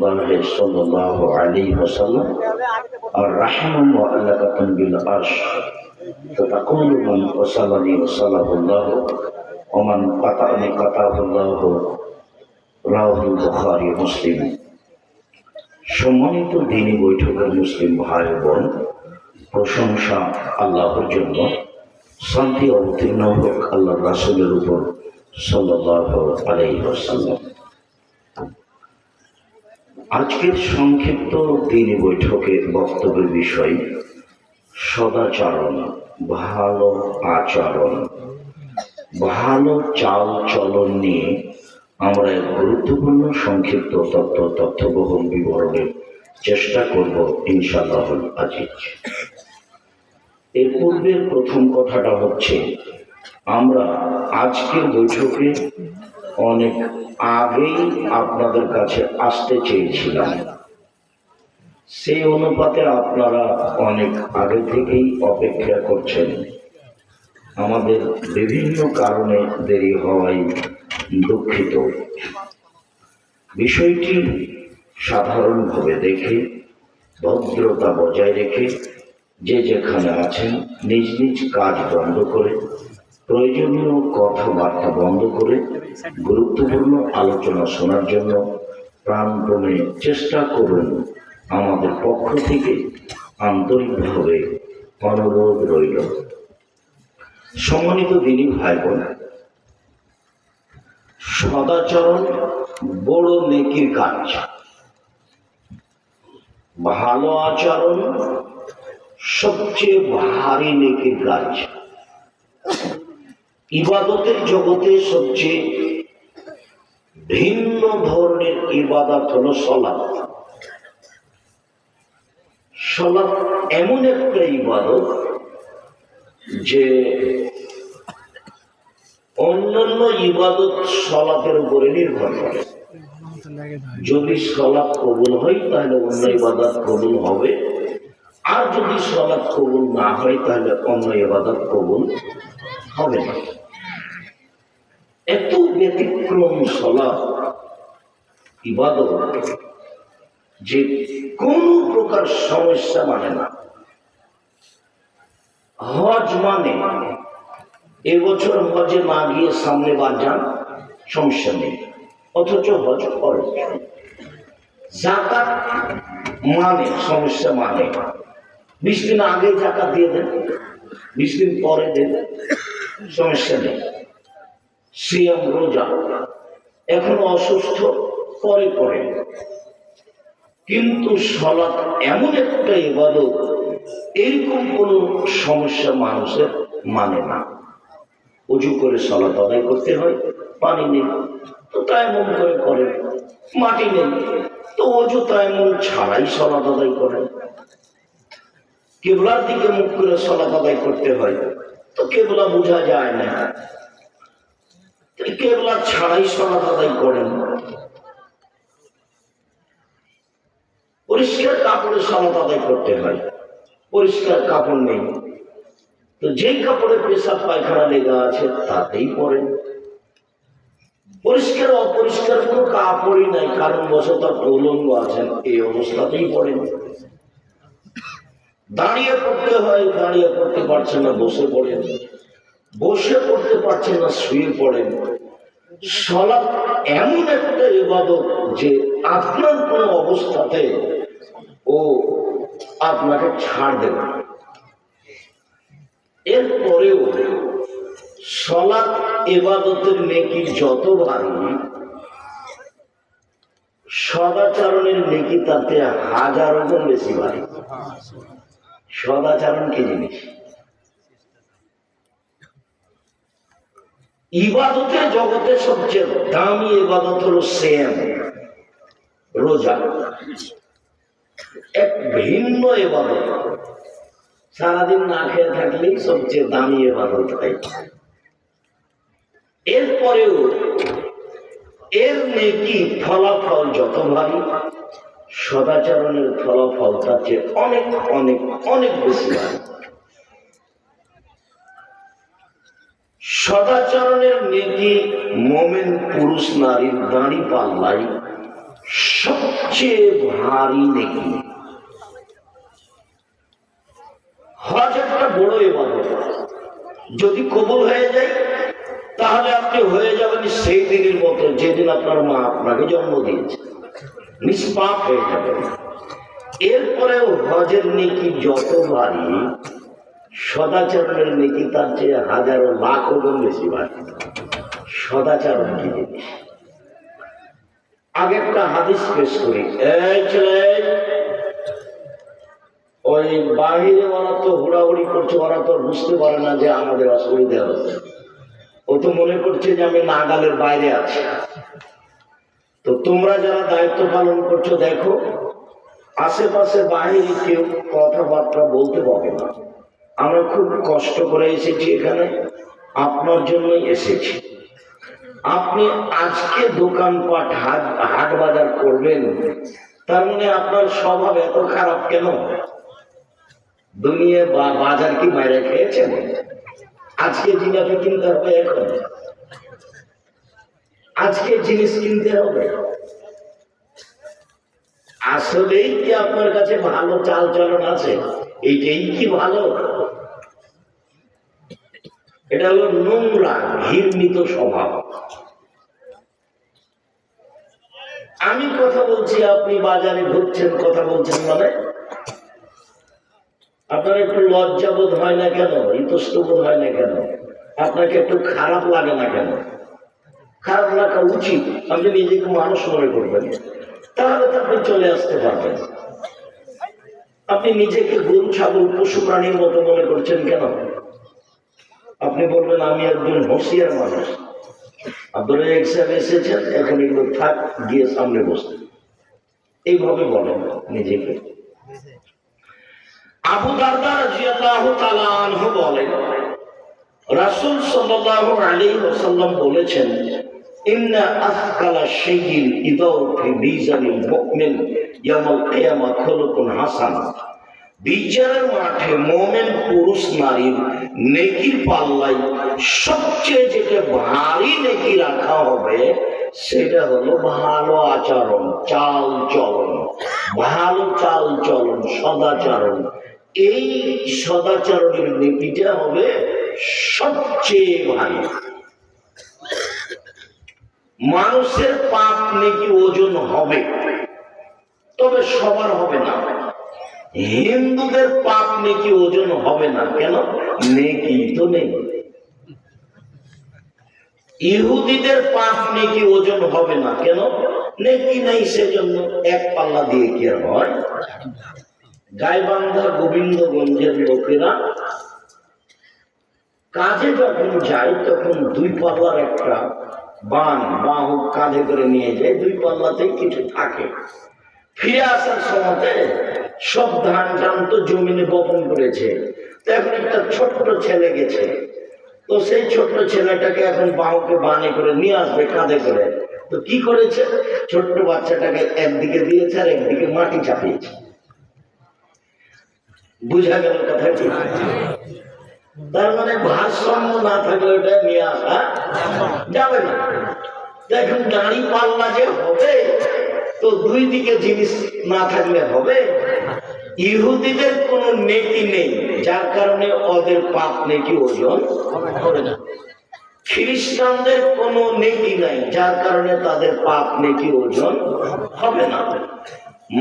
الله صلى الله عليه وسلم الرحم معلقة بالعرش فتقول من وصلني وصله الله ومن قطعني قطعه الله রাহুল বুখারী মুসলিম। সম্মানিত দ্বীনি বৈঠকের মুসলিম ভাই বোন, প্রশংসা আল্লাহর জন্য, শান্তি অবতীর্ণ হোক আল্লাহ রাসূলের উপর সাল্লাল্লাহু আলাইহি ওয়াসাল্লাম। আজকের সংক্ষিপ্ত দ্বীনি বৈঠকের বক্তব্যের বিষয় সদাচরণ, ভালো আচরণ, ভালো চাল চলন নিয়ে আমরা এক গুরুত্বপূর্ণ সংক্ষিপ্ত তথ্যবহুল বিবরণের চেষ্টা করব ইনশাআল্লাহ আজিজ। এর পূর্বের প্রথম কথাটা হচ্ছে, আমরা আজকের বৈঠকে অনেক আগেই আপনাদের কাছে আসতে চেয়েছিলাম, সেই অনুপাতে আপনারা অনেক আগে থেকেই অপেক্ষা করছেন। আমাদের বিভিন্ন কারণে দেরি হওয়ায় দুঃখিত। বিষয়টি সাধারণভাবে দেখে, ভদ্রতা বজায় রেখে, যে যেখানে আছেন নিজ নিজ কাজ বন্ধ করে, প্রয়োজনীয় কথাবার্তা বন্ধ করে গুরুত্বপূর্ণ আলোচনা শোনার জন্য প্রাণপণে চেষ্টা করুন। আমাদের পক্ষ থেকে আন্তরিকভাবে অনুরোধ রইল। সম্মানিত দ্বীনি ভাই বোন, সদাচরণ বড় নেকির কাজ, ভালো আচরণ সবচেয়ে ভারী নেকির কাজ। ইবাদতের জগতে সবচেয়ে ভিন্ন ধরনের ইবাদত হলো সালাত। সালাত এমন একটা ইবাদত যে অন্যান্য ইবাদত সালাতের উপরে নির্ভর করে। যদি সালাত কবুল হয় তাহলে অন্য ইবাদত কবুল হবে, আর যদি সালাত কবুল না হয় তাহলে অন্য ইবাদত কবুল হবে না। এত ব্যতিক্রম সালাত ইবাদত যে কোন প্রকার সমস্যা মানে না। হজ মানে এবছর হজে না গিয়ে সামনে বার যান, সমস্যা নেই, অথচ হজ ফরজ। যাকাত মানে সমস্যা মানে 20 দিন আগে যাকাত দিয়ে দেন, 20 দিন পরে দেন, সমস্যা নেই। সিয়াম রোজা এখন অসুস্থ পরে পরে, কিন্তু সালাত এমন একটা ইবাদত এরকম কোন সমস্যা মানুষের মানে না। উজু করে সালাত আদায় করতে হয়, পানি নেই তো তায়াম্মুম করে করেন, মাটি নেই তো ওযু তায়াম্মুম ছাড়াই সালাত আদায় করেন। কিবলার দিকে মুখ করে সালাত আদায় করতে হয় তো কিবলা বোঝা যায় না, কিবলা ছাড়াই সালাত আদায় করেন। পরিষ্কার কাপড়ে সালাত আদায় করতে হয়, পরিষ্কার কাপড় নেই তো যেই কাপড়ে পেশাব পায়খানা লেগা আছে তাতেই পড়েন। পরিষ্কার অপরিষ্কার কোনো কাপড়ই নাই, কারণ বশত উলঙ্গ আছেন, এই অবস্থাতেই পড়েন। দাঁড়িয়ে পড়তে হয়, দাঁড়িয়ে পড়তে পারছেন না বসে পড়েন, বসে পড়তে পারছেন না শুয়ে পড়েন। সালাত এমন একটা ইবাদত যে আপনার কোনো অবস্থাতে ও আপনাকে ছাড় দেবে না। এরপরেও সালাত ইবাদতের নেকি যত ভারী, সদাচরণের নেকি তাতে হাজারো গুণ বেশি ভারী। সদাচরণ কি জিনিস? ইবাদতের জগতে সবচেয়ে দামি ইবাদত হলো সিয়াম, রোজা। এক ভিন্ন ইবাদত, সারাদিন না খেয়ে থাকলেই সবচেয়ে দামি ইবাদত হয়। এরপরেও এর নেকি ফলাফল যত ভারী, সদাচরণের ফলাফল তার চেয়ে অনেক অনেক অনেক বেশি ভারী। সদাচরণের নেকি মোমেন পুরুষ নারীর দাঁড়ি পাল্লাই সবচেয়ে ভারী নেকি। হজ একটা বড় ইবাদত, যদি কবুল হয়ে যায় তাহলে আপনি হয়ে যাবেন সেই দিনের মতো যেদিন আপনার মা আপনাকে জন্ম দিয়েছে, নিষ্পাপ হয়ে যাবেন। এরপরেও হজের নেকি যত ভারী, সদাচরণের নেকি তার চেয়ে হাজারো লাখো গুণ বেশি ভারী। সদাচরণ কি জিনিস? আগে একটা হাদিস পেশ করি। এই ছেলে, ওই বাহিরে ওরা তো হুড়াহুড়ি করছে, ওরা তো বুঝতে পারে না যে আমাদের অসুবিধা হচ্ছে। ও তো মনে করছে যে আমি নাগালের বাইরে আছি। তো তোমরা যারা দায়িত্ব পালন করছো দেখো, আশেপাশে বাহিরে কেউ কথাবার্তা বলতে পাবে না। আমরা খুব কষ্ট করে এসেছি এখানে, আপনার জন্যই এসেছি। আপনি আজকে দোকানপাট হাট বাজার করবেন, তার মানে আপনার স্বভাব এত খারাপ কেন? দুনিয়া বা বাজার কি বাইরে খেয়েছেন? আজকে জিনিস কিনতে হবে, এখন আজকে জিনিস কিনতে হবে। আসলেই কি আপনার কাছে ভালো চাল চলন আছে? এইটাই কি ভালো? এটা হলো নোংরা ঘৃণিত স্বভাব। আমি কথা বলছি, আপনি বাজারে ঘুরছেন, কথা বলছেন, মানে আপনার একটু লজ্জা বোধ হয় না কেন? ইতস্তবোধ হয় না কেন? আপনাকে একটু খারাপ লাগে না কেন? খারাপ লাগা উচিত। আপনি নিজেকে মানুষ মনে করবেন, তাহলে তো আপনি চলে আসতে পারবেন। আপনি নিজেকে গরু ছাগল পশু প্রাণীর মতো মনে করছেন কেন? আপনি বলবেন আমি একজন হুঁশিয়ার মানুষ, আব্দুল রাজ্জাক সাহেব এসেছেন, এখন এগুলো থাক, গিয়ে সামনে বসতে, এইভাবে বলেন নিজেকে। আবু দারদা রাদিয়াল্লাহু তাআলা আনহু বলেন, রাসূল সাল্লাল্লাহু আলাইহি ওয়াসাল্লাম বলেছেন, ইন্না আথকালা শাইইন ইদাউ ফি মিজানিল মুমিন ইয়াউমাল কিয়ামা খুলুকুন হাসান। বিচারের মাঠে মুমিন পুরুষ নারীর নেকির পাল্লায় সবচেয়ে যেটা ভারী নেকি রাখা হবে সেটা হলো ভালো আচরণ, চাল চলন, ভালো চাল চলন, সদাচরণ। এই সদাচরণের নেকিটা হবে সবচেয়ে ভারী। মানুষের পাপ নেকি ওজন হবে, তবে সবার হবে না। হিন্দুদের পাপ নেকি ওজন হবে না, কেন? নেকি তো নেই। ইহুদিদের পাপ নেকি ওজন হবে না, কেন? নেকি নেই, সেজন্য এক পাল্লা দিয়ে কি হয়? গাইবান্ধা গোবিন্দগঞ্জের লোকেরা কাজে যখন যায় তখন দুই পাল্লার একটা বাহু কাঁধে করে নিয়ে যায়, দুই পাল্লাতেই কিছু থাকে। ফিরে আসার সময় সব ধান টান তো জমিনে বপন করেছে, তো এখন একটা ছোট্ট ছেলে গেছে, তো সেই ছোট্ট ছেলেটাকে এখন বাহুকে বানে করে নিয়ে আসবে কাঁধে করে। তো কি করেছে? ছোট্ট বাচ্চাটাকে একদিকে দিয়েছে আর একদিকে মাটি চাপিয়েছে। বুঝা গেল কথা কি? তার মানে ভারসাম্য না থাকলে ওটা নিয়ে আসা যাবে না। দেখুন, দাঁড়ি পাল্লা যে হবে, তো দুই দিকে জিনিস না থাকলে হবে? ইহুদিদের কোনো নেকি নেই, যার কারণে ওদের পাপ নেকি ওজন হবে না। খ্রিস্টানদের কোনো নেকি নাই, যার কারণে তাদের পাপ নেকি ওজন হবে না।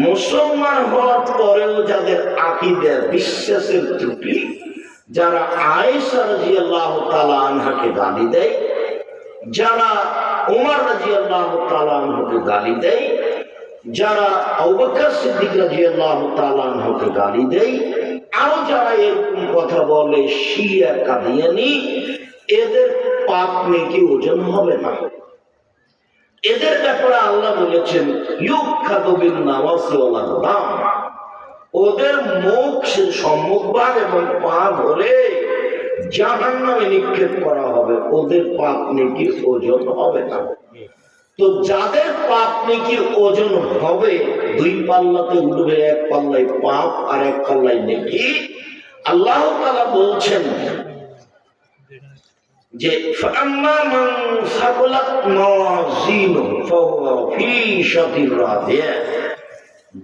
মুসলমান হওয়ার পরেও যাদের আকীদা বিশ্বাসের ত্রুটি, যারা আয়েশা রাদিয়াল্লাহু তাআলা আনহাকে গালি দেয়, যারা ওমর রাদিয়াল্লাহু তাআলা আনহুকে গালি দেয়, যারা আবু বকর সিদ্দিক রাদিয়াল্লাহু তাআলা আনহুকে গালি দেয়, আরো যারা এরকম কথা বলে শিয়া কাদিয়ানি, এদের পাপ নেকি ওজন হবে না। এদের ব্যাপারে আল্লাহ বলেছেন ইউখাযু বিন নাওয়াসি ওয়াল আকদাম, ওদের মুখ, সম্মুখভাগ এবং পা ধরে জাহান্নামে নিক্ষেপ করা হবে, ওদের পাপ নেকি ওজন হবে না। তো যাদের পাপ নেকি ওজন হবে, দুই পাল্লাতে উঠবে, এক পাল্লায় পাপ আর এক পাল্লায় নেকি। আল্লাহ তাআলা বলছেন যে ফাম্মা মান সাকুলাত মাওয়াজিনুহু ফাহুয়া ফি শাতির রাদিয়া,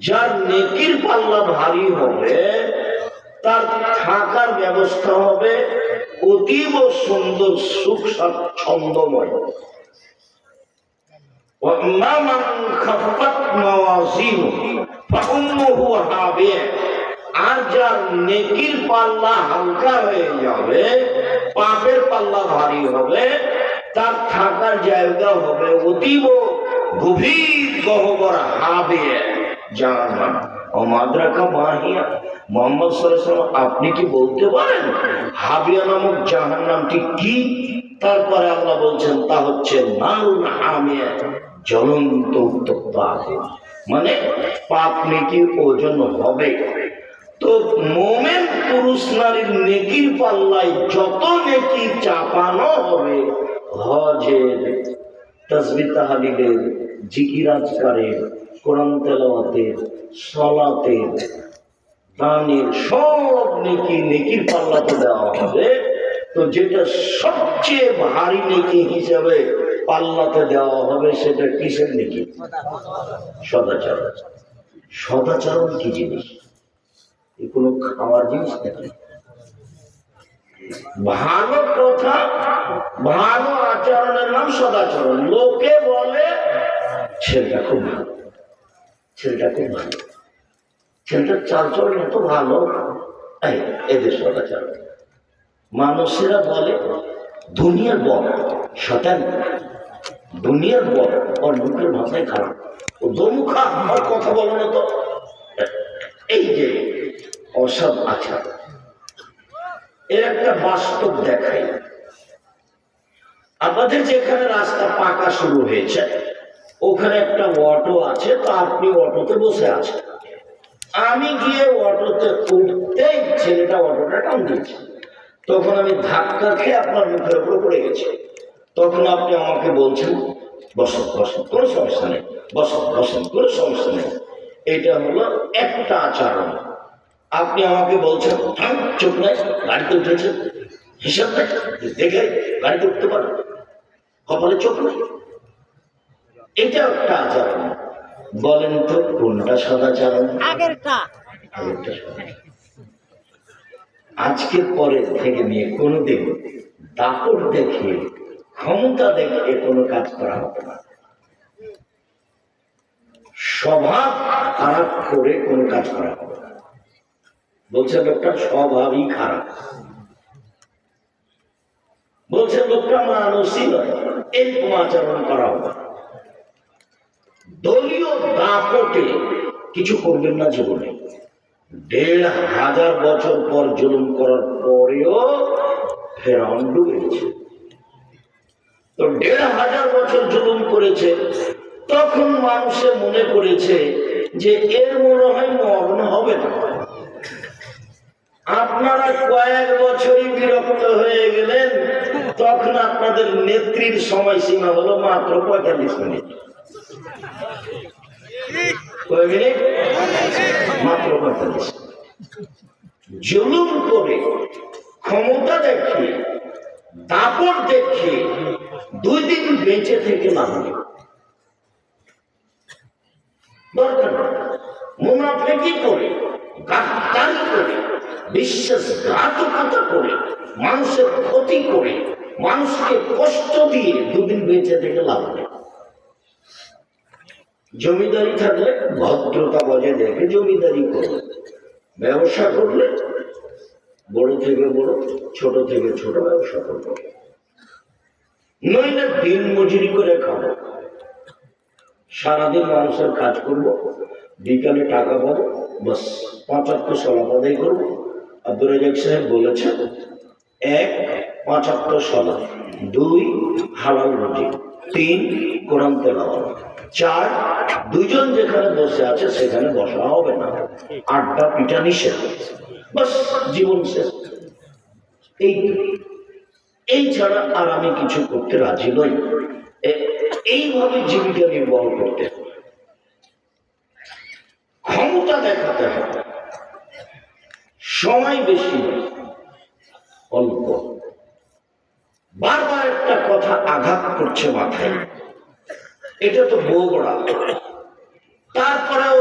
যার নেকির পাল্লা ভারী হবে তার থাকার ব্যবস্থা হবে অতীব সুন্দর সুখ স্বাচ্ছন্দ্যময়। ওয়াম্মা মান খাফাত মাওয়াজিনুহু ফাউম্মুহু হাবিয়া, আর যার নেকির পাল্লা হালকা হয়ে যাবে, পাপের পাল্লা ভারী হবে, তার থাকার জায়গা হবে অতীব গভীর গহ্বর হাবিয়া, জাহান্নাম। অমাদ্রাকা মাহিয়া, মুহাম্মদ সাল্লাল্লাহু আলাইহি ওয়াসাল্লাম আপনি কি বলতে পারেন হাবিয়া নামক জাহান্নামটি কি? তারপরে আল্লাহ বলছেন তা হচ্ছে নারুন হামিয়া, জ্বলন্ত উত্তপ্ত আগুন। মানে পাপ নেকির ওজন হবে। তো মোমেন পুরুষ নারীর নেকির পাল্লায় যত নেকি চাপানো হবে, হজের, তাসবিহ তাহলিলের, জিকির আজকারের, কোরআন তেলাওয়াতের, সালাতের, দানের, সব নেকি নেকির পাল্লাতে দেওয়া হবে। তো যেটা সবচেয়ে ভারী নেকি হিসাবে পাল্লাতে দেওয়া হবে সেটা কিসের নেকি? সদাচরণ। সদাচরণ কি জিনিস? কোনো খাওয়ার জিনিস নাকি? ভালো কথা, ভালো আচরণের নাম সদাচরণ। লোকে বলে ছেলেটা খুব ভালো, ছেলেটা খুব ভালো, ছেলেটার চালচরণ এত ভালো, এদের সদাচরণ। মানুষেরা বলে দুনিয়ার বড় শতান, দুনিয়ার বড়, ওর মুখের ভাষায় খারাপ, ও দমুখা, আর কথা বলো না তো। এই যে অসৎ আচার, এর একটা বাস্তব দেখাই। আপনাদের যেখানে রাস্তা পাকা শুরু হয়েছে ওখানে একটা অটো আছে, তো আপনি অটোতে বসে আছেন। আমি গিয়ে অটোতে উঠতেই ছেলেটা অটোটা টান দিয়েছে, তখন আমি ধাক্কা খেয়ে আপনার মুখের উপরে পড়ে গেছি। তখন আপনি আমাকে বলছেন বসেন বসেন, কোনো সমস্যা নেই, বসেন বসেন, কোনো সমস্যা নেই। এটা হলো একটা আচরণ। আপনি আমাকে বলছেন চোখ নাই, গাড়িতে উঠেছেন, হিসাব নাই, দেখে গাড়িতে উঠতে পারেন, কপালে চোখ নেই, এটা একটা আচরণ। বলেন তো কোনটা সদাচরণ? আগেরটা। আজকের পরে থেকে নিয়ে কোনোদিন দাপট দেখিয়ে, ক্ষমতা দেখিয়ে কোনো কাজ করা হবে না। স্বভাব খারাপ করে কোনো কাজ করা হবে না। বলছে লোকটা স্বভাবই খারাপ, বলছে লোকটা মানুষই নয়, এরকম আচরণ করা হবে। দলীয় দাপটে কিছু করবেন না জীবনে। ১৫০০ বছর পর জুলুম করার পরেও ফেরাউন ডুবে গেছে। তো ১৫০০ বছর জুলুম করেছে, তখন মানুষে মনে করেছে যে এর মনে হয় মরণ হবে না। আপনারা কয়েক বছরই বিরক্ত হয়ে গেলেন, তখন আপনাদের নেত্রীর সময়সীমা হলো মাত্র ৪৫ মিনিট। কয় মিনিট? মাত্র ৪৫। জুলুম করে, ক্ষমতা দেখিয়ে, দাপট দেখিয়ে 2 দিন বেঁচে থেকে লাভ নেই। দরকার মুনাফিকি করে, গাদ্দারি করে, বিশ্বাসঘাতকতা করে, মানুষের ক্ষতি করে, মানুষকে কষ্ট দিয়ে 2 দিন বেঁচে থেকে লাভ নেই। জমিদারি থাকলে ভদ্রতা বজায় রেখে জমিদারি করবে, ব্যবসা করলে বড় থেকে বড়, ছোট থেকে ছোট ব্যবসা করবে। নইলে দিন মজুরি করে খাবো, সারাদিন মানুষের কাজ করব, বিকালে টাকা পাবো, বাস ৭৫ সলাপ আদায় করবো। আব্দুর রাজ্জাক সাহেব বলেছেন ১ ৭৫ সলাপ, ২ হালাল রুটি, ৩ কোরআন তেলাওয়াত, ৪ দুজন যেখানে বসে আছে সেখানে বসা হবে না, আড্ডা পিটা নিষেধ, বাস জীবন শেষ। এই ছাড়া আর আমি কিছু করতে রাজি নই। এইভাবে জীবিকা নির্বাহ করতে হবে। ক্ষমতা দেখাতে হবে, সময় বেশি অল্প, বার কথা আঘাত করছে মাথায়, এটা তো বগুড়া। তারপরেও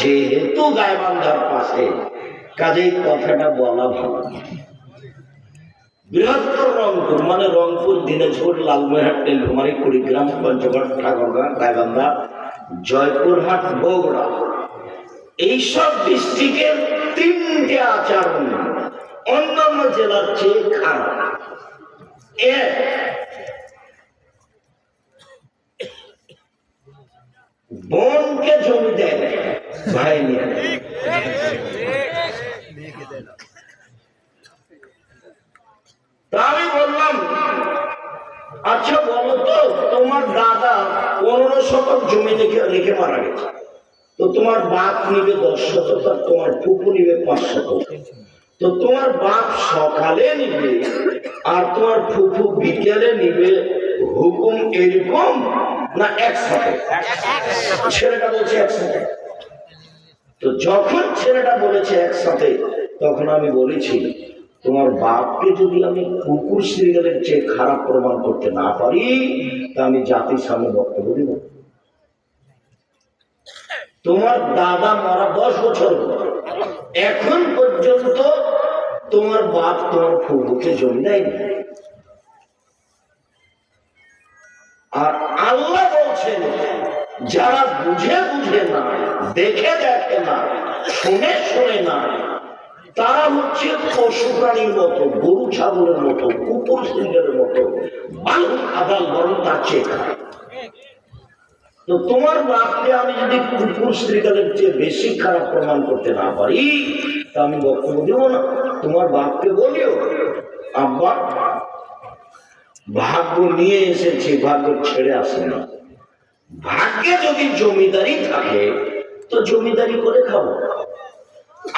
যেহেতু গাইবান্ধার পাশে, কাজেই কথাটা বলা ভালো। বৃহত্তর রংপুর মানে রংপুর, দিনাজপুর, লালমনিরহাট, নীলফামারী, কুড়িগ্রাম, পঞ্চগড়, ঠাকুরগাঁ, গাইবান্ধা, জয়পুরহাট, বগুড়া, এইসব ডিস্ট্রিক্টের তিনটে আচরণ অন্যান্য জেলার চেয়ে খারাপ। বোনকে জমি দেয় ভাই নিয়ে, আমি বললাম আচ্ছা বলো তো, তোমার দাদা 15 শতক জমি রেখে মারা গেছে, তো তোমার বাপ নিবে 10 শতক আর তোমার ফুপু নিবে 5 শতক, তো তোমার বাপ সকালে নিবে আর তোমার ফুপু বিকেলে নিবে, হুকুম এরকম না একসাথে? ছেলেটা বলছে একসাথে। তো যখন ছেলেটা বলেছে একসাথে, তখন আমি বলেছি তোমার বাপকে যদি আমি কুকুর সিরিয়ালের চেয়ে খারাপ প্রমাণ করতে না পারি, তা আমি জাতির সামনে বক্তব্য দিব। তোমার দাদা মরা 10 বছর হলো, এখন পর্যন্ত তোমার বাপ তোমার ফুপুকে জমি দেয়নি। আর আল্লাহ বলছেন যারা বুঝে বুঝে না, দেখে দেখে না, শুনে শুনে না, তারা হচ্ছে পশু প্রাণীর মতো, গরু ছাগলের মতো, কুকুর সিংহের মতো, বালু আদাল বরং তার চেয়ে খায়। তো তোমার বাপকে আমি যদি কুকুর শ্রীকালের চেয়ে বেশি খারাপ প্রমাণ করতে না পারি, তা আমি বক্তব্য দেব না। তোমার বাপকে বলিও আব্বা ভাগ্য নিয়ে এসেছি, ভাগ্য ছেড়ে আসে না। ভাগ্যে যদি জমিদারি থাকে তো জমিদারি করে খাবো,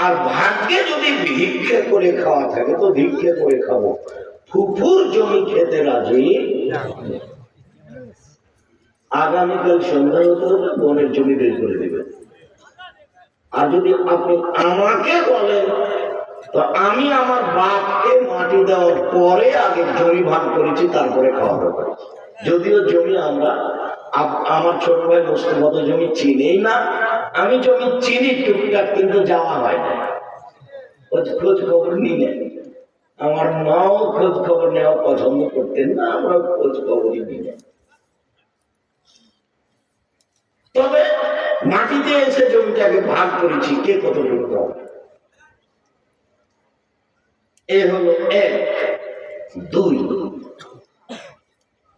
আর ভাগ্যে যদি ভিক্ষে করে খাওয়া থাকে তো ভিক্ষে করে খাবো। ফুফুর জমি খেতে রাজি। আগামীকাল সন্ধ্যায় হতে হবে বোনের জমি বের করে দিবে। আর যদি আপনি আমাকে বলেন, তো আমি আমার বাপকে মাটি দেওয়ার পরে আগে জমি ভাগ করেছি, তারপরে খাওয়া দাওয়া করেছি। যদিও জমি আমরা, আমার ছোট ভাই মোস্তফা তো জমি চিনেই না, আমি জমি চিনি টুকটাক, কিন্তু যাওয়া হয় না, খোঁজ খবর নিই না। আমার মাও খোঁজ খবর নেওয়া পছন্দ করতেন না, আমরা খোঁজ খবরই নিই না। তবে মাটিতে এসে জমিটাকে ভাগ করেছি, কে কতটুকু দাও। এ হলো 1। 2,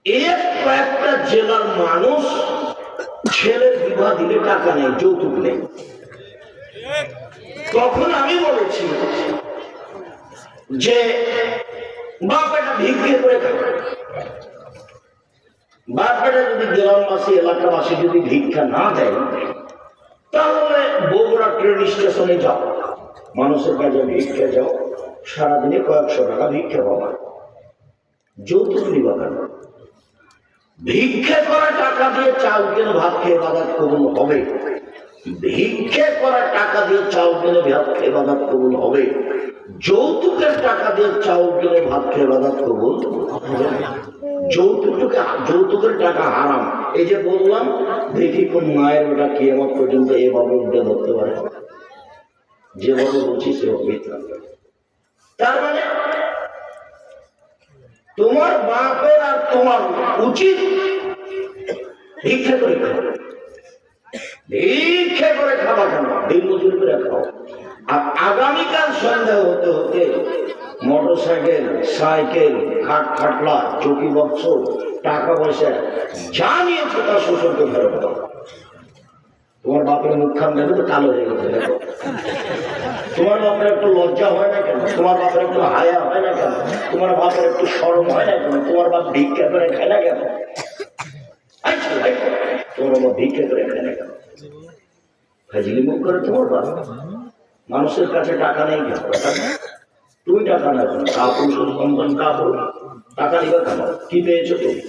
এর কয়েকটা জেলার মানুষ ছেলের বিবাহ দিলে টাকা নেই, যৌতুক নেই। তখন আমি বলেছি যে বাপ এটা ভিক্ষে করে খাবে। বাপেরা যদি গ্রামবাসী এলাকাবাসী যদি ভিক্ষা না দেয়, তাহলে বগুড়া ট্রেন স্টেশনে যাও, মানুষের কাছে ভিক্ষা যাও, সারাদিনে কয়েকশো টাকা ভিক্ষা পাবা, যৌতুক নিবা কেন? ভিক্ষে করা টাকা দিয়ে চাল কিনে ভাত খেয়ে বাদাত কবুল হবে, ভিক্ষে করা টাকা দিয়ে চাল কিনে ভাত খেয়ে বাদাত কবুল হবে, যৌতুকের টাকা দিয়ে চাউল কিনে ভাত খেয়ে বাদাত কবুল হবে না। যৌতুকের টাকা হারাম। এই যে বললাম, দেখি কোন মায়ের ওটা কিয়ামত পর্যন্ত এভাবে উঠে ধরতে পারে, যেভাবে বলছি সেভাবে। তার মানে তোমার বাপের আর তোমার উচিত ভিক্ষা করে খাও। ভিক্ষা করে খাওয়া কেন? দিন মজুর করে খাও। আর আগামীকাল সন্ধ্যা হতে হতে মোটরসাইকেল, সাইকেল, খাটলা, চৌকি বক্স, টাকা পয়সা যা নিয়েছো তা শ্বশুরকে ফেরত দাও। তোমার বাপের মুখখান দেখো তো কালো হয়ে গেছে, দেখো। তোমার বাপের একটু লজ্জা হয় না কেন? তোমার বাপের একটু হায়া হয় না কেন? তোমার বাপের একটু শরম হয় না কেন? তোমার বাপ ভিক্ষা করে খায় না কেন? তোমার বাপ ভিক্ষা করে খায় না কেন? ফাজিলি মুখ করে তোমার বাপ। মানুষের কাছে টাকা নেই কেন? তুমি টাকা না কেন? কাপড় সন্তান কাপড় টাকা নিবে কেন? কি পেয়েছো তুমি?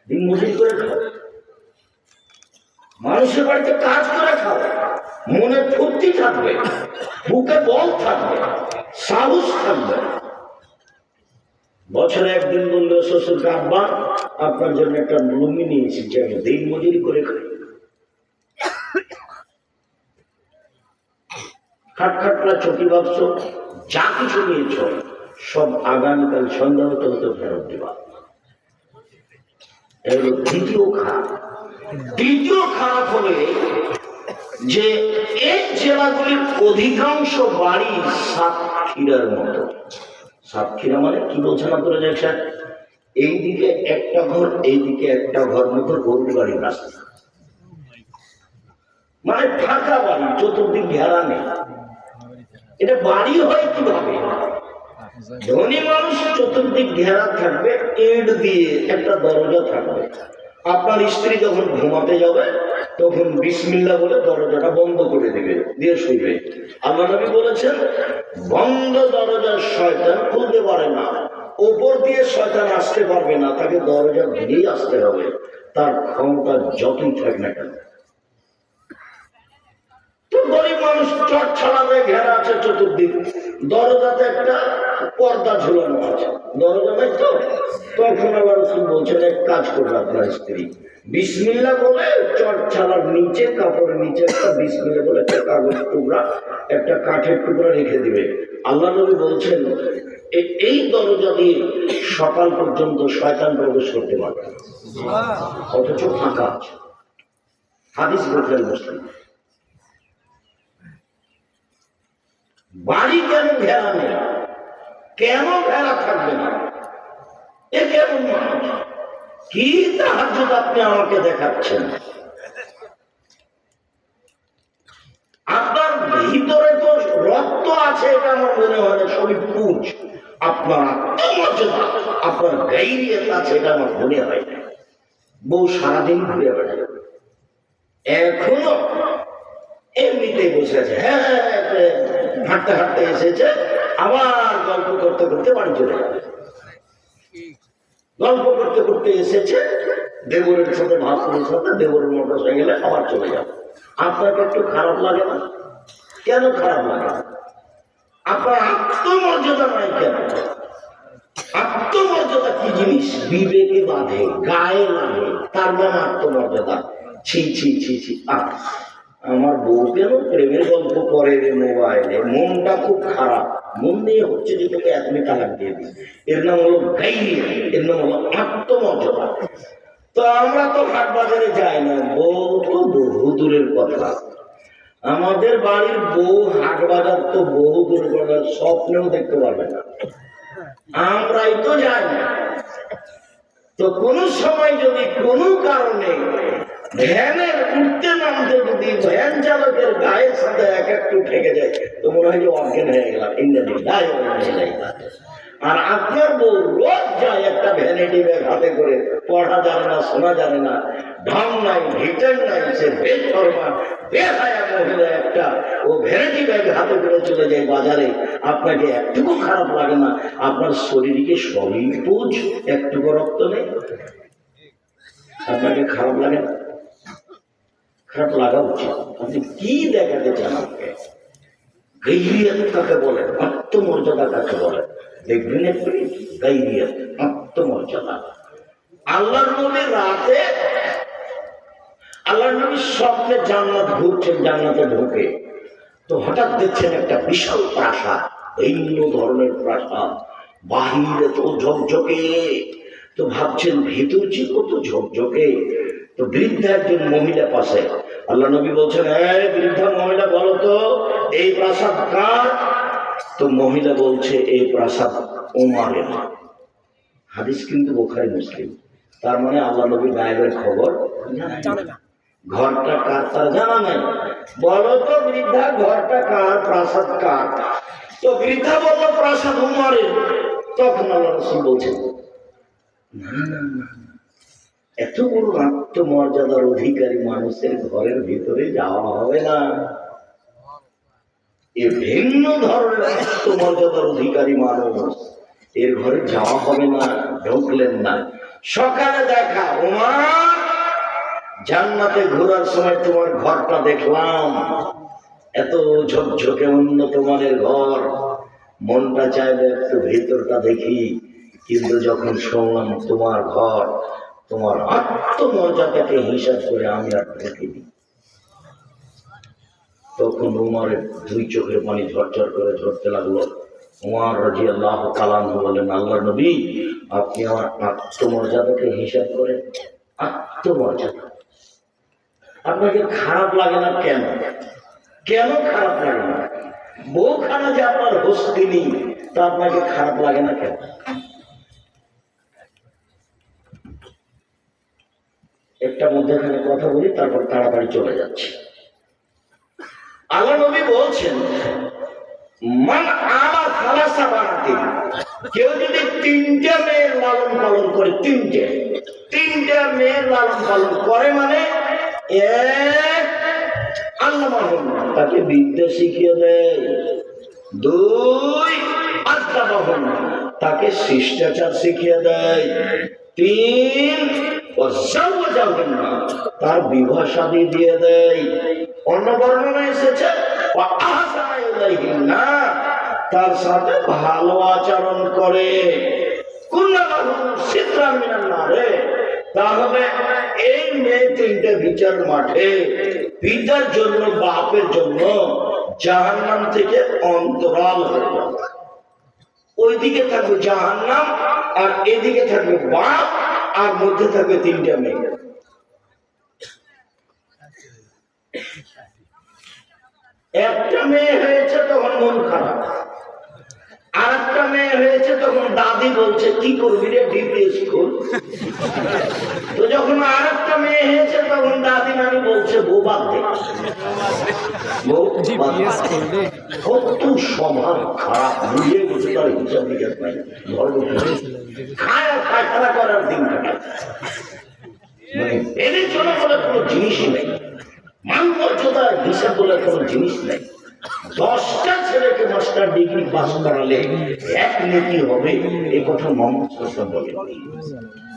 দিন মজুরি করে খাও, মানুষের বাড়িতে কাজ করে খাও, মনে ফুর্তি থাকবে, বুকে বল থাকবে, সাহস থাকবে। বছরে একদিন বললো শ্বশুরকে, আব্বা আপনার জন্য একটা লুঙ্গি নিয়েছি, যে আমি দিন মজুরি করে খাই। খাটখাটলা চটি বাক্স যা কিছু নিয়েছ সব আগামীকাল সন্ধ্যা হতে হতে ফেরত দিবা। এগুলো দ্বিতীয় খারাপ। দ্বিতীয় খারাপ হবে যে এই জেলাগুলির অধিকাংশ বাড়ি সাতক্ষীরার মতো। সাতক্ষীরা মানে কি বলছেন আপনারা? দেখছেন এইদিকে একটা ঘর, এইদিকে একটা ঘর মতো গরুর বাড়ির রাস্তা, মানে ফাঁকা বাড়ি, চতুর্দিক ঘেরা নেই। এটা বাড়ি হয় কিভাবে? ধনী মানুষ চতুর্দিক ঘেরা থাকবে, ইট দিয়ে একটা দরজা থাকবে। আপনার স্ত্রী যখন ঘুমাতে যাবে তখন বিসমিল্লাহ বলে দরজাটা বন্ধ করে দেবে, দিয়ে শুইবে। আল্লাহ নবী বলেছেন, বন্ধ দরজার শয়তান খুলতে পারে না, ওপর দিয়ে শয়তান আসতে পারবে না, তাকে দরজা দিয়েই আসতে হবে, তার ক্ষমতা যতই থাক না কেন। গরিব মানুষ চট ছাড়াবে, ঘেরা আছে চতুর্দিক, দরজাতে একটা পর্দা ঝুলানো আছে, দরজা নেই তো। তখন আবার বলছেন, এক কাজ করবে আপনার স্ত্রী, বিসমিল্লাহ বলে চট ছাড়ার নিচে, কাপড়ের নিচে একটা বিসমিল্লাহ বলে একটা কাগজ টুকরা, একটা কাঠের টুকরা রেখে দিবে। আল্লাহ নবী বলছেন, এই দরজা দিয়ে সকাল পর্যন্ত শয়তান প্রবেশ করতে পারবে, অথচ ফাঁকা আছে। হাদিস বুখারী মুসলিম। বাড়ি কেন ঘেরা নেই? কেন ঘেরা থাকবে না? এ কেমন মানুষ? কি তাহাজ্জুদ আপনি আমাকে দেখাচ্ছেন? আপনার ভিতরে তো রক্ত আছে, এটা আমার মনে হয় না, সবই পুঁজ। আপনার আত্মমর্যাদা, আপনার গাইরিয়ত আছে, এটা আমার মনে হয় না। বউ সারাদিন ঘুরে বেড়ায়, এখনো এমনিতেই বসে আছে। হ্যাঁ, হাঁটতে হাঁটতে এসেছে, আবার গল্প করতে করতে বাড়ি চলে যাবে। গল্প করতে করতে এসেছে, দেবরের সাথে ভাসুরের সাথে, দেবরের মোটর সাইকেলে আবার চলে যাবে। আপনাকে একটু খারাপ লাগে না? কেন খারাপ লাগে? আপনার আত্মমর্যাদা নাই কেন? আত্মমর্যাদা কি জিনিস? বিবেকে বাঁধে, গায়ে লাগে, তার নাম আত্মমর্যাদা। ছি ছি ছি ছি। আমার বউ কেন প্রেমের গল্প করে রে মোবাইলে, মনটা খুব খারাপ, মন নিয়ে হচ্ছে যে তোকে এখনই তালাক দিয়ে দিই। এর নাম হলো গাইরিয়া, এর নাম হলো আত্মমর্যাদা। তো আমরা তো হাট বাজারে যাই না, বউ তো বহু দূরের কথা। আমাদের বাড়ির বউ হাট বাজার তো বহু দূরের কথা, স্বপ্নেও দেখতে পারবে না, আমরাই তো যাই না। তো কোন সময় যদি কোনো কারণে ভ্যানের উঠতে নামতে যদি ভ্যান চালকের গায়ের সাথে এক একটু ঠেকে যায়, তো মনে হয় যে অজ্ঞান হয়ে গেলাম। আর আপনার বউ রোজ যায় একটা ভ্যানিটি ব্যাগ হাতে করে, পড়া জানে না, শোনা জানে না, ঢং নাই, ভিটার নাই, সে বেশরমা বেহায়া মহিলা একটা, ও ভ্যানিটি ব্যাগ হাতে করে চলে যায় বাজারে। আপনাকে একটুকু খারাপ লাগে না? আপনার শরীরকে সবই পুজ, একটুকু রক্ত নেই, আপনাকে খারাপ লাগে না? খারাপ লাগা উচিত। আপনি কি দেখাতে চান আমাকে? গাইরিয়াত কাকে বলে? আত্মমর্যাদা কাকে বলে? দেখবেন একটু, গাইরিয়াত, আত্মমর্যাদা। আল্লাহর নবী রাতে, আল্লাহর নবী স্বপ্নে জান্নাত ঘুরছেন, জান্নাতে ঢোকে, তো হঠাৎ দেখছেন একটা বিশাল প্রাসাদ, ভিন্ন ধরনের প্রাসাদ, বাহিরে তো ঝকঝকে, তো ভাবছেন ভিতর যে কত ঝকঝকে। তো বৃদ্ধা একজন মহিলা পাশে, আল্লাহ নবী বলছেন, এই বৃদ্ধা মহিলা বলো তো এই প্রাসাদ কার? তো মহিলা বলছে, এই প্রাসাদ ওমরের। হাদিস কিন্তু বুখারী মুসলিম। তার মানে আল্লাহ নবী গায়েবের খবর জানে না, ঘরটা কার তার জানা নাই। বলো তো বৃদ্ধা, ঘরটা কার, প্রাসাদ কার? তো বৃদ্ধা বলল, প্রাসাদ ওমরের। তখন আল্লাহ রাসূল বলছেন, না না না, এত বড় আত্মমর্যাদার অধিকারী মানুষের ঘরের ভিতরে যাওয়া হবে না। এ ভিন্ন ধরনের আত্মমর্যাদার অধিকারী মানুষ, এর ঘরে যাওয়া হবে না। ঢুকলেন না। সকালে দেখা, ওমর জান্নাতে ঘোরার সময় তোমার ঘরটা দেখলাম, এত ঝকঝকে উন্নত মানের ঘর, মনটা চাইবে একটু ভেতরটা দেখি। কিন্তু যখন শুনলাম তোমার ঘর, তোমার আত্মমর্যাদাকে হিসাব করে আমি আর দেখিনি, তখন উমরের দুই চোখের পানি ঝরঝর করে ঝরতে লাগলো। উমর রাদিয়াল্লাহু তাআলা বলেন, আল্লাহর নবী, আপনি আমার আত্মমর্যাদাকে হিসাব করেন। আত্মমর্যাদা আপনাকে খারাপ লাগে না কেন? কেন খারাপ লাগে না? বউখানা যে আপনার হস্তিনী, তা আপনাকে খারাপ লাগে না কেন? একটা মধ্যখানে কথা বলি, তারপর তাড়াতাড়ি চলে যাচ্ছে। আল্লাহ নবী বলছেন, মান আমার খালাসা বানাতে, কেউ যদি তিনটা মেয়ের লালন পালন করে, তিনটা মেয়ের লালন পালন করে, মানে এক, আল্লাহ তাকে বিদ্যা শিখিয়ে দেয়, দুই, আত্মাবহন তাকে শিষ্টাচার শিখিয়ে দেয়, তিন, তার বিবাহ শাদী দিয়ে দেয়। অন্য বর্ণনা এসেছে তার সাথে ভালো আচরণ করে, তাহলে এই মেয়ে তিনটে বিচার মাঠে পিতার জন্য, বাপের জন্য জাহান্নাম থেকে অন্তরাল হয়ে যাবে। ওইদিকে থাকবে জাহান্নাম, আর এদিকে থাকবে বাপ, আর মধ্যে থাকবে তিনটা মেয়ে। একটা মেয়ে হয়েছে তখন মন খারাপ, আর একটা মেয়ে হয়েছে তখন দাদি বলছে কি করবি রে, ডিপিএস কর। তো যখন আর একটা মেয়ে হয়েছে তখন দাদি নানি বলছে বউ বাদ দে। কত স্বভাব খারাপ, বুঝে বুঝে তার হিসাব নিকাশ নাই, খায় আর পায়খানা করার দিন কাটায়, মানে এনে চলে বলে কোনো জিনিসই নেই, মান মর্যাদার হিসাব বলে কোনো জিনিস নেই। 10টা ছেলেকে মাস্টার ডিগ্রি পাস করালে এক নেকি হবে, এই কথা মোহাম্মদ সাল্লাল্লাহু আলাইহি ওয়াসাল্লাম বলেন।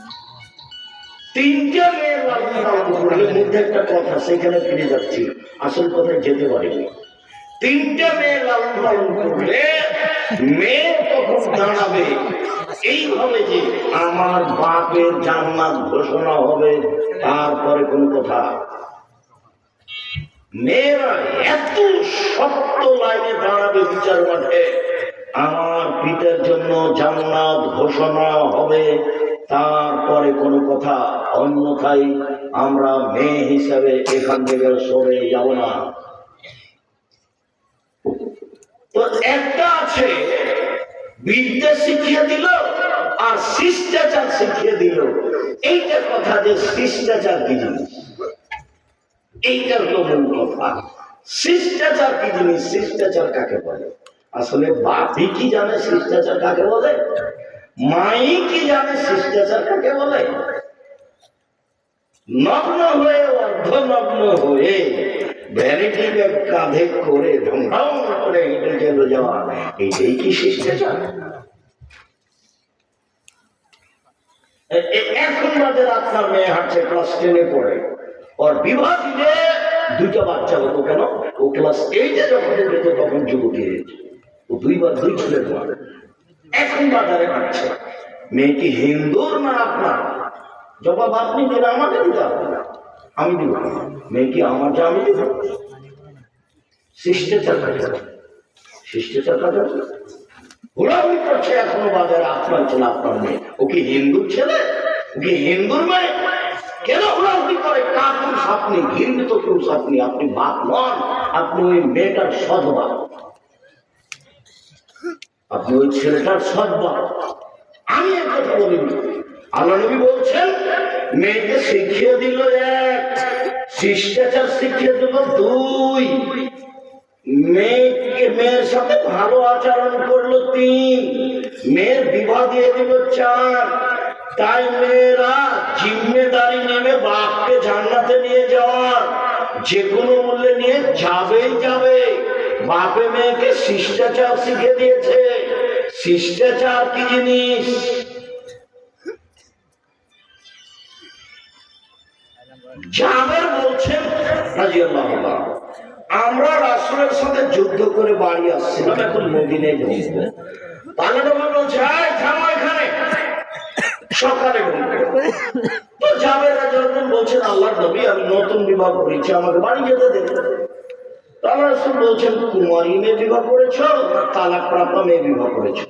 তিনটা মেয়ের লালন পালন করলে, মধ্যে একটা কথা, সেখানে ফিরে যাচ্ছি, আসল কথায় যেতে পারিনি। তিনটা মেয়ের লালন পালন করলে মেয়ে তখন দাঁড়াবে এইভাবে যে আমার বাপের জান্নাত ঘোষণা হবে, তারপরে কোন কথা। মেয়েরা এত শক্ত লাইনে দাঁড়াবে বিচার মাঠে, আমার পিতার জন্য জান্নাত ঘোষণা হবে, তারপরে কোনো কথা। অন্যথায় আমরা মেয়ে হিসাবে এখান থেকে সরে যাব না। তো একটা আছে বিদ্যা শিখিয়ে দিল আর শিষ্টাচার শিখিয়ে দিল। এইটা কথা যে শিষ্টাচার কি জিনিস, এইটার তো মূল কথা। শিষ্টাচার কি জিনিস, শিষ্টাচার কাকে বলে? আসলে বাপি কি জানে শিষ্টাচার কাকে বলে? মাই কি জানে শিষ্টাচার কাকে বলে? নগ্ন হয়ে, অর্ধনগ্ন হয়ে, ভ্যানিটি ব্যাগ কাঁধে করে ঢং করে হেঁটে চলে যাওয়া, এইটাই কি শিষ্টাচার? এখন বাজার আপনার মেয়ে হাঁটছে, ক্লাস 10-এ পড়ে, ওর বিবাহ দিলে 2টা বাচ্চা হতো। কেন? ও ক্লাস 8-এ যখন যেত তখন যুবতী হয়েছে, ও 2 ছেলের মা। এখন বাজারে হাঁটছে, মেয়ে কি হিন্দুর না আপনার? জবাব আপনি দিলে আমাকে দিতে হবে না, আমি দিব। মেয়ে কি আমার, যা আমি দিব। শিষ্টাচার কাজে, শিষ্টাচার কাজে ঘোরাঘুরি করছে এখনো বাজারে আপনার ছেলে, আপনার মেয়ে। ও কি হিন্দুর ছেলে? ও কি হিন্দুর মেয়ে? কেন ঘোরাঘুরি করে? কাপুরুষ আপনি, ঘৃণিত পুরুষ আপনি, আপনি বাপ নন, আপনি ওই মেয়েটার সৎবাপ, আপনি ওই ছেলেটার সৎবাপ। আমি এক কথা বলিনি। আল্লাহ নবী বলছেন মেয়েকে শিখিয়ে দিল 1, শিষ্টাচার শিখিয়ে দিল 2, মেয়ের সাথে ভালো আচরণ করলো 3, মেয়ের বিবাহ দিয়ে দিল 4। তাই মেয়েরা জিম্মেদারি নেবে বাপকে জান্নাতে নিয়ে যাওয়ার, যে কোনো মূল্যে নিয়ে যাবেই যাবে। বাপে মেয়েকে শিষ্টাচার শিখে দিয়েছে। শিষ্টাচার কি জিনিস? জাবের বলছেন রাদিয়াল্লাহু তাআলা, আমরা রাসূলের সাথে যুদ্ধ করে বাড়ি আসছিলাম, এখন মদিনায় ঢুকবো। তাহলে বলছে, থামো এখানে, সকালে তো জাবের রাদিয়াল্লাহু আনহু বলছেন আল্লাহর নবী আমি নতুন বিবাহ করেছি আমাকে বাড়ি যেতে দেন। আল্লাহ রাসূল বলছেন কুমারী মেয়ে বিবাহ করেছো না তালাক প্রাপ্ত মেয়ে বিবাহ করেছো?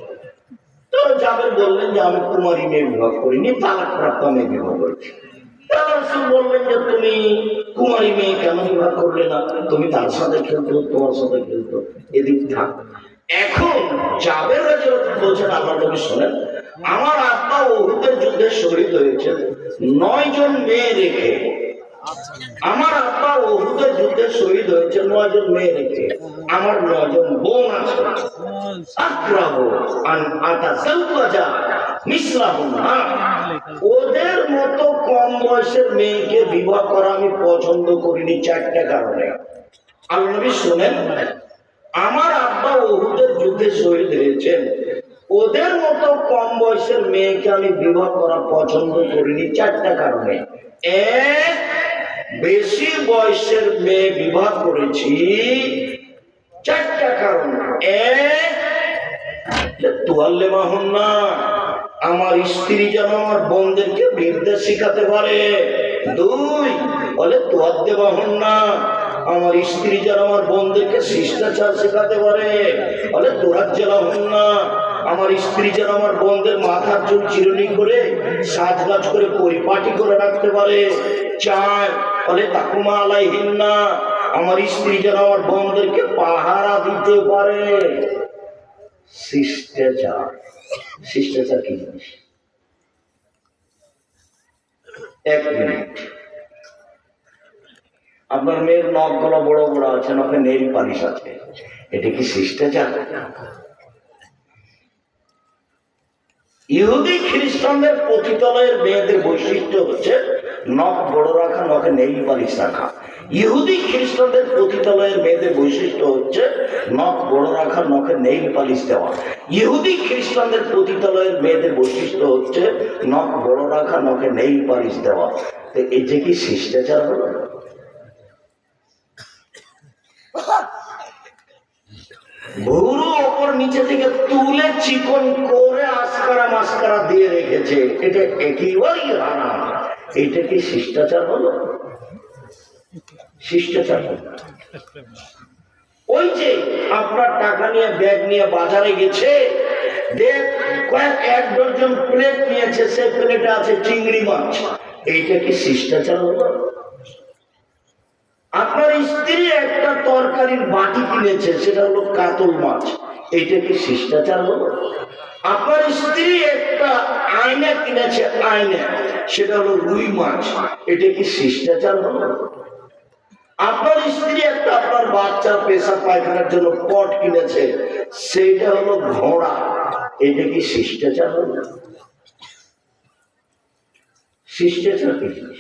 তো জাবের বললেন যে আমি কুমারী মেয়ে বিবাহ করিনি, তালাক প্রাপ্ত মেয়ে বিবাহ করেছি। আল্লাহ রাসূল বললেন যে তুমি কুমারী মেয়ে কেন বিবাহ করলে না? তুমি তার সাথে খেলতো, তোমার সাথে খেলতো, এদিক থাক। এখন জাবের রাদিয়াল্লাহু আনহু বলছেন আল্লাহ নবী শোনেন, আমার আব্বা উহুদের যুদ্ধে শহীদ হয়েছে 9 জন মেয়ে রেখে। আমার আব্বা উহুদের যুদ্ধে শহীদ হয়েছে 9 জন মেয়ে রেখে। আমার 9 জন বোন আছে। আক্রাহু আন আতাযাওয়াজা মিসলাহুন্না, ওদের মতো কম বয়সের মেয়েকে বিবাহ করা আমি পছন্দ করিনি 4টা কারণে। আল্লাহ নবী শুনেন, আমার আব্বা উহুদের যুদ্ধে শহীদ হয়েছেন, ওদের মতো কম বয়সের মেয়েকে আমি বিবাহ করা পছন্দ করিনি 4টা কারণে। এক, বেশি বয়সের মেয়ে বিবাহ করেছি 4টা কারণ। এক, তুয়াল্লিমা হুন্না, আমার স্ত্রী যেন আমার বোনদেরকে বিদ্যা শিখাতে পারে। 2, বলে তুয়াদ্দেবা হুন্না, আমার স্ত্রী যেন আমার বোনদেরকে শিষ্টাচার শেখাতে পারে। বলে তুরাজ্জালা হুন্না, আমার স্ত্রী যেন আমার বোনদের মাথার চুল চিরুনি করে সাজগাজ করে পরিপাটি করে রাখতে পারে। 4, বলে তাকুমা আলাইহিন্না, আমার স্ত্রী যেন আমার বোনদেরকে পাহারা দিতে পারে। শিষ্টাচার, শিষ্টাচার কি জিনিস? 1 মিনিট, আপনার মেয়ের নখগুলো বড় বড় আছে, নখে নেইল পালিশ আছে, এটা কি শিষ্টাচার? ইহুদি খ্রিস্টানদের পতিতালয়ের মেয়েদের বৈশিষ্ট্য হচ্ছে নখ বড় রাখা, নখে নেইল পালিশ রাখা। ইহুদি খ্রিস্টানদের পতিতালয়ের মেয়েদের বৈশিষ্ট্য হচ্ছে নখ বড় রাখা, নখে নেইল পালিশ দেওয়া। ইহুদি খ্রিস্টানদের পতিতালয়ের মেয়েদের বৈশিষ্ট্য হচ্ছে নখ বড় রাখা, নখে নেইল পালিশ দেওয়া। তো এটা কি শিষ্টাচার হলো? ভুরু ওপর নিচে থেকে তুলে চিকন করে আস্কারা মাস্কারা দিয়ে রেখেছে, এটা একেবারেই হারাম। এটা কি শিষ্টাচার হলো? শিষ্টাচার হলো। ওই যে আপনার টাকা নিয়ে ব্যাগ নিয়ে বাজারে গেছে, দেখ কয়েক 1 ডজন প্লেট নিয়েছে, সে প্লেটে আছে চিংড়ি মাছ, এইটা কি শিষ্টাচার হলো? আপনার স্ত্রী একটা তরকারির বাটি কিনেছে, সেটা হলো কাতল মাছ, এইটা কি শিষ্টাচার হলো? আপনার স্ত্রী একটা আয়না কিনেছে, আয়না, সেটা হলো রুই মাছ, এটা কি শিষ্টাচার হলো? আপনার স্ত্রী একটা আপনার বাচ্চার পেশাব পায়খানার জন্য পট কিনেছে, সেইটা হলো ঘোড়া, এটা কি শিষ্টাচার হলো? শিষ্টাচার কি জিনিস?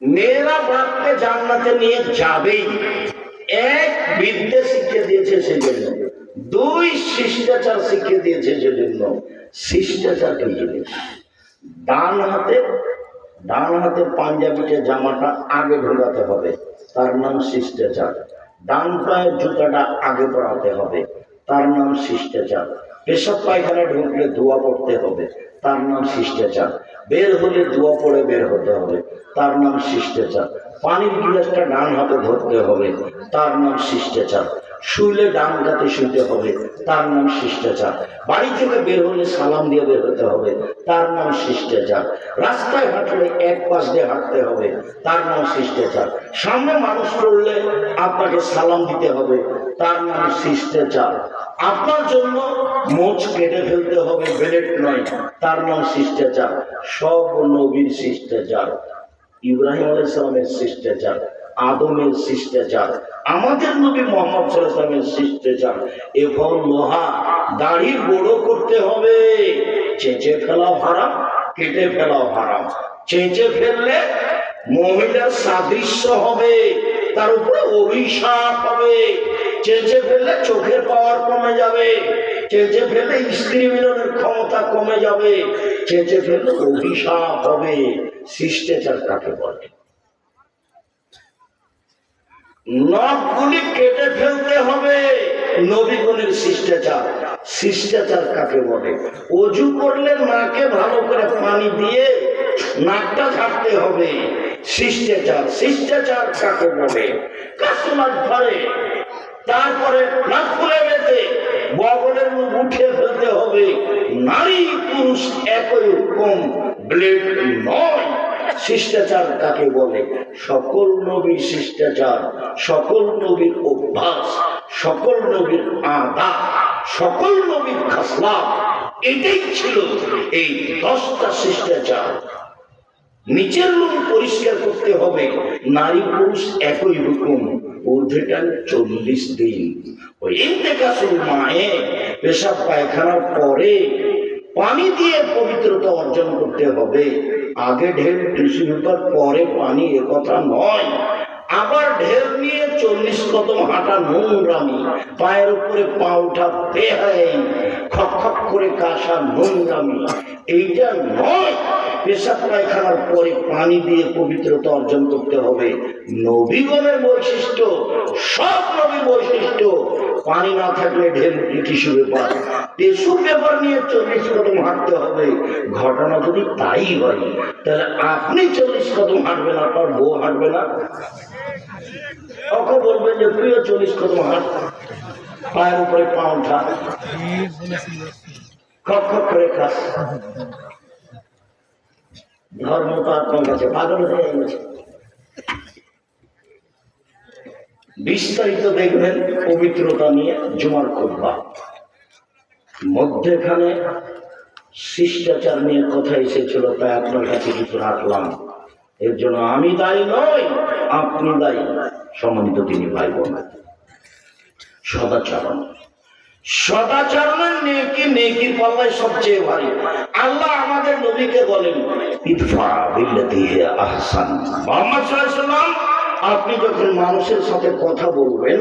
মেয়েরা বাপকে জান্নাতে নিয়ে যাবেই। 1, বিদ্যা শিক্ষা দিয়েছে সেজন্য। 2, শিষ্টাচার শিক্ষা দিয়েছে সেজন্য। শিষ্টাচার কি জিনিস? ডান হাতে পাঞ্জাবিতে জামাটা আগে ঢোকাতে হবে, তার নাম শিষ্টাচার। ডান পায়ের জুতাটা আগে পরাতে হবে, তার নাম শিষ্টাচার। পেশাব পায়খানা ঢুকলে ধোয়া পড়তে হবে, তার নাম শিষ্টাচার। বের হলে ধোয়া পড়ে বের হতে হবে, তার নাম শিষ্টাচার। পানির গিলাসটা ডান হাতে ধরতে হবে, তার নাম শিষ্টাচার। শুইলে ডান কাতে শুইতে হবে, তার নাম শিষ্টাচার। বাড়ি থেকে বের হলে সালাম দিয়ে বের হতে হবে, তার নাম শিষ্টাচার। রাস্তায় হাঁটলে 1 পাশ দিয়ে হাঁটতে হবে, তার নাম শিষ্টাচার। সামনে মানুষ পড়লে আপনাকে সালাম দিতে হবে, তার নাম শিষ্টাচার। আপনার জন্য মোচ কেটে ফেলতে হবে, বেলেট নয়, তার নাম শিষ্টাচার। সব নবীর শিষ্টাচার। ইব্রাহিম আলাইহিস সালামের শিষ্টাচার, আদমের শিষ্টাচার, আমাদের নবী মুহাম্মদ সাল্লাল্লাহু আলাইহি ওয়াসাল্লামের শিষ্টাচার। এখন লোহা দাড়ি বড় করতে হবে, চেঁচে ফেলাও হারাম, কেটে ফেলাও হারাম। চেঁচে ফেললে মহিলার সাদৃশ্য হবে, তার উপরে অভিশাপ হবে। চেঁচে ফেললে চোখের পাওয়ার কমে যাবে, চেঁচে ফেললে স্ত্রী মিলনের ক্ষমতা কমে যাবে, চেঁচে ফেললে অভিশাপ হবে। শিষ্টাচার কাকে বলে? নখগুলি কেটে ফেলতে হবে। নবীগণের শিষ্টাচার। শিষ্টাচার কাকে বলে? অজু করলে নাকে ভালো করে পানি দিয়ে নাকটা ঝাড়তে হবে, শিষ্টাচার। শিষ্টাচার কাকে বলে? কাস্টমার ধরে, তারপরে নাক খুলে বেঁধে বগলের মুখ উঠে ফেলতে হবে। নারী পুরুষ একই রকম ব্লেড নয়। শিষ্টাচার কাকে বলে? সকল নবীর শিষ্টাচার, সকল নবীর অভ্যাস, সকল নবীর আদব, সকল নবীর খাসলাত, এটাই ছিল এই 10টা শিষ্টাচার। নিচের লোম পরিষ্কার করতে হবে, নারী পুরুষ একই রকম। ঊর্ধ্বটা 40 দিন। ওই ইন্তেকাসুল মায়ে পেশাব পায়খানার পরে পানি দিয়ে পবিত্রতা অর্জন করতে হবে। আগে ঢের টিস্যু পেপার পরে পানি, একথা নয়। আবার ঢের নিয়ে 40 কদম হাঁটা নোংরামি, পায়ের উপরে পা উঠা বেহাই, খক খক করে কাশা নোংরামি, এইটা নয়। পেশাব পায়খানার পরে পানি দিয়ে পবিত্রতা অর্জন করতে হবে। নবীগণের বৈশিষ্ট্য, সব নবীর বৈশিষ্ট্য। পানি না থাকলে ঢের টিস্যু পেপার, টিস্যু পেপার নিয়ে 40 কদম হাঁটতে হবে। ঘটনা যদি তাই হয়, তাহলে আপনি 40 কদম হাঁটবেন, আপনার বউ হাঁটবে না। ওকে বলবেন যে তুইও 40 কদম হাঁট, পায়ের উপরে পা উঠা, খক খক করে খাস। ধর্ম তো আপনার কাছে পাগল হয়ে গেছে। বিস্তারিত দেখবেন পবিত্রতা নিয়ে জুমার খুতবা। মধ্যেখানে শিষ্টাচার নিয়ে কথা এসেছিল, তাই আপনার কাছে কিছু রাখলাম। এর জন্য আমি দায়ী নই, আপনি দায়ী। সম্মানিত তিনি ভাই বোন, সদাচরণ। সদাচরণের নেকি, নেকির পাল্লায় সবচেয়ে ভারী। আল্লাহ আমাদের নবীকে বলেন, ইদফা বিল্লাতি হিয়া আহসান। মুহাম্মদ সাল্লাল্লাহু আলাইহি ওয়াসাল্লাম, আপনি যখন মানুষের সাথে কথা বলবেন